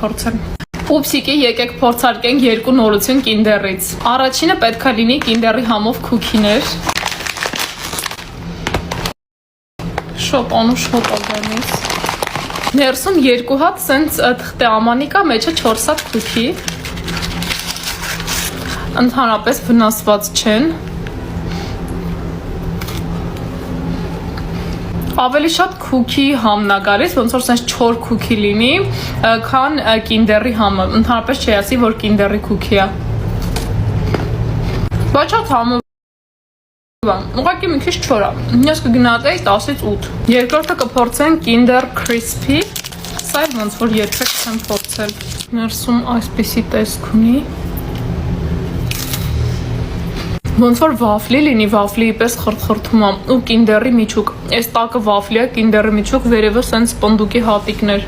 փորձեմ։ Ուպսիկի, եկեք փորձարկենք երկու նորություն Kinder-ից։ Առաջինը պետքա լինի Kinder-ի համով քուքիներ։ Շոտ անուշ հոտագանից։ Ներսում երկու հատ սենց թղթե ամանի կա, մեջը 4 հատ քուքի։ Ընդհանրապես վնասված չեն։ Ավելի շատ քուքի համն է գալիս, ոնց որ սենց չոր քուքի լինի, քան Kinder-ի համը։ Ընդհանրապես չի ասի, որ Kinder-ի քուքի է։ Բայց շատ համով։ Ուղղակի մի քիչ չոր է։ Ես կգնահատեի 10-ից 8։ Երկրորդը կփորձենք Kinder Crispy։ Սա ոնց որ երբեք չեմ փորձել։ Ներսում այսպիսի տեսք ունի։ Ոնց որ վաֆլի լինի, վաֆլի պես խրթխրթում է ու Kinder-ի միջուկ։ Այս տակը վաֆլի է, Kinder-ի միջուկ, վերևը սենց պնդուկի հատիկներ։